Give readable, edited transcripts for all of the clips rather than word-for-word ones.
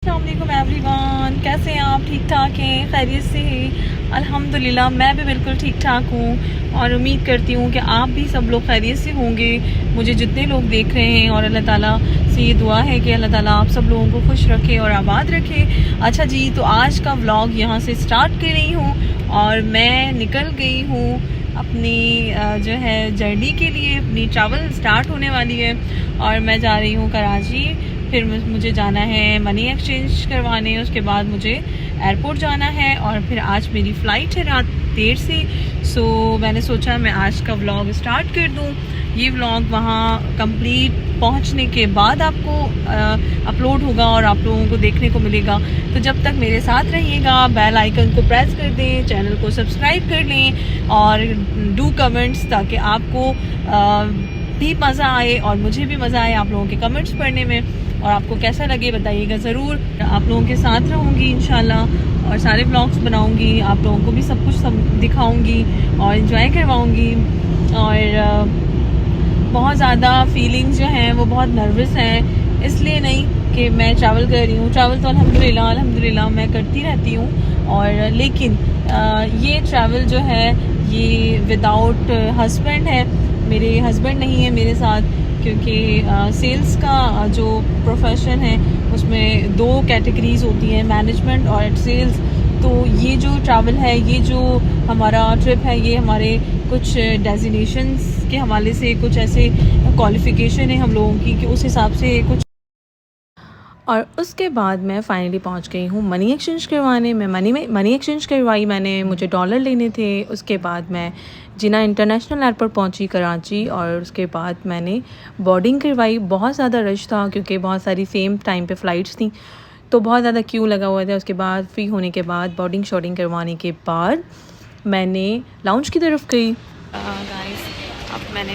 अस्सलामुअलैकुम एवरीवन, कैसे हैं आप? ठीक ठाक हैं? खैरियत से हैं? अल्हम्दुलिल्लाह मैं भी बिल्कुल ठीक ठाक हूँ और उम्मीद करती हूँ कि आप भी सब लोग खैरियत से होंगे। मुझे जितने लोग देख रहे हैं और अल्लाह ताला से ये दुआ है कि अल्लाह ताला आप सब लोगों को खुश रखे और आबाद रखे। अच्छा जी, तो आज का व्लॉग यहाँ से स्टार्ट कर रही हूँ और मैं निकल गई हूँ अपनी जो है जर्नी के लिए। अपनी ट्रैवल स्टार्ट होने वाली है और मैं जा रही हूँ कराची। फिर मुझे जाना है मनी एक्सचेंज करवाने, उसके बाद मुझे एयरपोर्ट जाना है और फिर आज मेरी फ़्लाइट है रात 1:30 से। सो मैंने सोचा मैं आज का व्लॉग स्टार्ट कर दूं। ये व्लॉग वहाँ कंप्लीट पहुँचने के बाद आपको अपलोड होगा और आप लोगों को देखने को मिलेगा। तो जब तक मेरे साथ रहिएगा, बेल आइकन को प्रेस कर दें, चैनल को सब्सक्राइब कर लें और डू कमेंट्स, ताकि आपको भी मज़ा आए और मुझे भी मज़ा आए आप लोगों के कमेंट्स पढ़ने में। और आपको कैसा लगे बताइएगा ज़रूर। आप लोगों के साथ रहूँगी इंशाल्लाह और सारे व्लॉग्स बनाऊँगी, आप लोगों को भी सब कुछ दिखाऊँगी और इन्जॉय करवाऊँगी। और बहुत ज़्यादा फीलिंग्स जो हैं वो बहुत नर्वस हैं, इसलिए नहीं कि मैं ट्रैवल कर रही हूँ। ट्रैवल तो अल्हम्दुलिल्लाह मैं करती रहती हूँ, और लेकिन ये ट्रैवल जो है ये विदाउट हस्बैंड है। मेरे हस्बैंड नहीं है मेरे साथ, क्योंकि सेल्स का जो प्रोफेशन है उसमें 2 कैटेगरीज़ होती हैं, मैनेजमेंट और सेल्स। तो ये जो ट्रैवल है, ये जो हमारा ट्रिप है, ये हमारे कुछ डेजिनेशंस के हवाले से कुछ ऐसे क्वालिफ़िकेशन है हम लोगों की कि उस हिसाब से कुछ। और उसके बाद मैं फ़ाइनली पहुंच गई हूँ मनी एक्सचेंज करवाने। मैं मनी एक्सचेंज करवाई मैंने, मुझे डॉलर लेने थे। उसके बाद मैं जिना इंटरनेशनल एयरपोर्ट पहुंची कराची और उसके बाद मैंने बोर्डिंग करवाई। बहुत ज़्यादा रश था क्योंकि बहुत सारी सेम टाइम पे फ़्लाइट्स थी, तो बहुत ज़्यादा क्यू लगा हुआ था। उसके बाद फ्री होने के बाद बोर्डिंग शॉर्डिंग करवाने के बाद मैंने लाउंज की तरफ गई। गाइस, अब मैं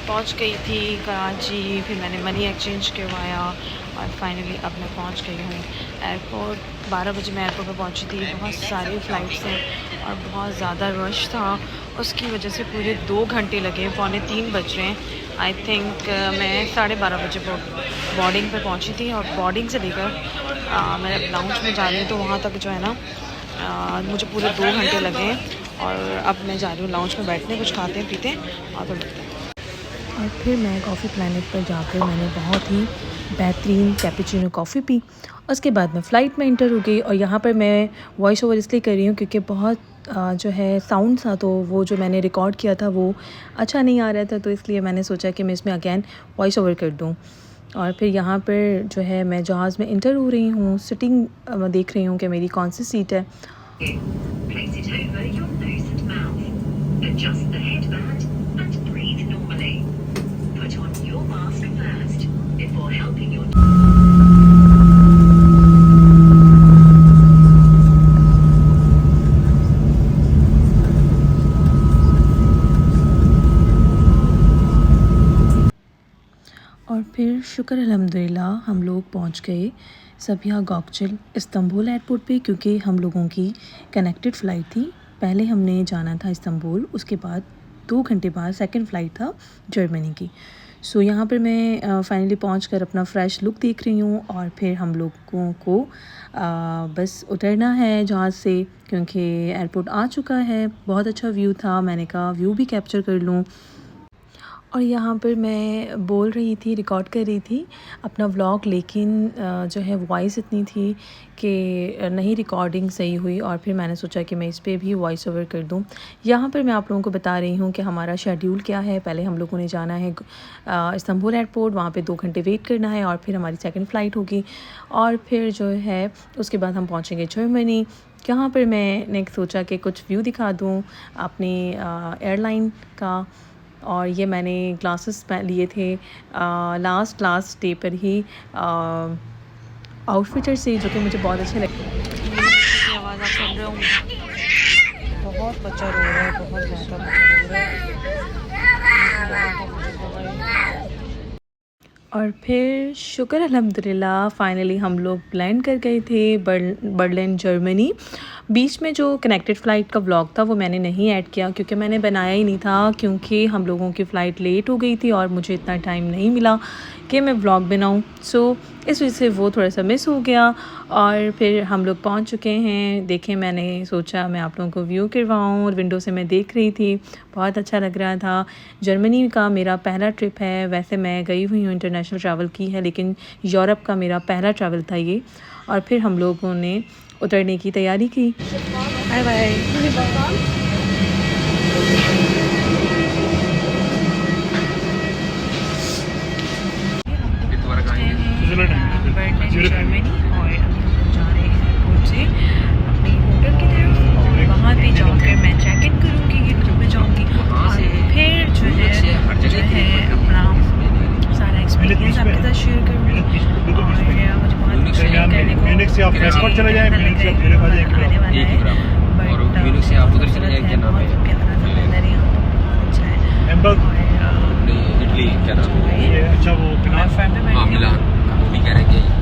पहुंच गई थी कराची, फिर मैंने मनी एक्सचेंज करवाया और फाइनली अब मैं पहुंच गई हूँ एयरपोर्ट। 12 बजे मैं एयरपोर्ट पर पहुंची थी। बहुत सारी फ़्लाइट्स हैं और बहुत ज़्यादा रश था, उसकी वजह से पूरे 2 घंटे लगे, 2:45 बज रहे हैं। आई थिंक मैं 12:30 बजे बोर्डिंग पर पहुंची थी और बोर्डिंग से लेकर मैं लाउंज में जा रही हूँ, तो वहाँ तक जो है ना मुझे पूरे 2 घंटे लगे। और अब मैं जा रही हूँ लाउंज में बैठने, कुछ खाते पीते हैं और फिर मिलते हैं। और फिर मैं कॉफ़ी प्लैनेट पर जाकर मैंने बहुत ही बेहतरीन कैपुचिनो कॉफ़ी पी। उसके बाद मैं फ़्लाइट में इंटर हो गई। और यहाँ पर मैं वॉइस ओवर इसलिए कर रही हूँ क्योंकि बहुत जो है साउंड था, तो वो जो मैंने रिकॉर्ड किया था वो अच्छा नहीं आ रहा था, तो इसलिए मैंने सोचा कि मैं इसमें अगेन वॉइस ओवर कर दूँ। और फिर यहाँ पर जो है मैं जहाज़ में इंटर हो रही हूँ, सिटिंग देख रही हूँ कि मेरी कौन सी सीट है। और फिर शुक्र अल्हम्दुलिल्लाह हम लोग पहुंच गए सबिहा गॉकचल इस्तांबुल एयरपोर्ट पे, क्योंकि हम लोगों की कनेक्टेड फ़्लाइट थी। पहले हमने जाना था इस्तांबुल, उसके बाद 2 घंटे बाद सेकंड फ़्लाइट था जर्मनी की। सो यहाँ पर मैं फ़ाइनली पहुंचकर अपना फ़्रेश लुक देख रही हूँ और फिर हम लोगों को बस उतरना है जहाज़ से, क्योंकि एयरपोर्ट आ चुका है। बहुत अच्छा व्यू था, मैंने कहा व्यू भी कैप्चर कर लूँ। और यहाँ पर मैं बोल रही थी, रिकॉर्ड कर रही थी अपना व्लॉग, लेकिन जो है वॉइस इतनी थी कि नहीं रिकॉर्डिंग सही हुई। और फिर मैंने सोचा कि मैं इस पे भी वॉइस ओवर कर दूँ। यहाँ पर मैं आप लोगों को बता रही हूँ कि हमारा शेड्यूल क्या है। पहले हम लोगों ने जाना है इस्तांबुल एयरपोर्ट, वहाँ पे 2 घंटे वेट करना है और फिर हमारी सेकंड फ़्लाइट होगी। और फिर जो है उसके बाद हम पहुँचेंगे जर्मनी। यहाँ पर मैंने सोचा कि कुछ व्यू दिखा दूँ अपनी एयरलाइन का। और ये मैंने ग्लासेस लिए थे लास्ट डे पर ही आउटफिटर से, जो कि मुझे बहुत अच्छे लगे। आवाज़ आप सुन रहे होंगे, बहुत बच्चा रो रहा है, बहुत ज़्यादा बच्चा रो रहा है। और फिर शुक्र अल्हम्दुलिल्लाह फाइनली हम लोग लैंड कर गए थे बर्लिन जर्मनी। बीच में जो कनेक्टेड फ़्लाइट का व्लॉग था वो मैंने नहीं ऐड किया क्योंकि मैंने बनाया ही नहीं था, क्योंकि हम लोगों की फ़्लाइट लेट हो गई थी और मुझे इतना टाइम नहीं मिला कि मैं व्लॉग बनाऊं। सो इस वजह से वो थोड़ा सा मिस हो गया। और फिर हम लोग पहुंच चुके हैं। देखें, मैंने सोचा मैं आप लोगों को व्यू करवाऊं और विंडो से मैं देख रही थी, बहुत अच्छा लग रहा था। जर्मनी का मेरा पहला ट्रिप है। वैसे मैं गई हुई हूँ, इंटरनेशनल ट्रैवल की है, लेकिन यूरोप का मेरा पहला ट्रैवल था ये। और फिर हम लोगों ने उतरने की तैयारी की। Bye bye. जर्मनी और अभी हम जा रहे हैं एयरपोर्ट से अपने होटल की तरफ और वहाँ पे जाकर मैं चेक इन करूँगी, गेट पे जाऊँगी और फिर जो है अपना सारा एक्सपीरियंस आपके साथ शेयर करूँगी। और मुझे बहुत कुछ शेयर करने को आने वाला है। बट से आप उधर चले जाए, क्या नाम है, प्यारा सा वेदर है यहाँ पर, बहुत अच्छा है। इटली क्या नाम है, अच्छा वो मिलान, कह रहे हैं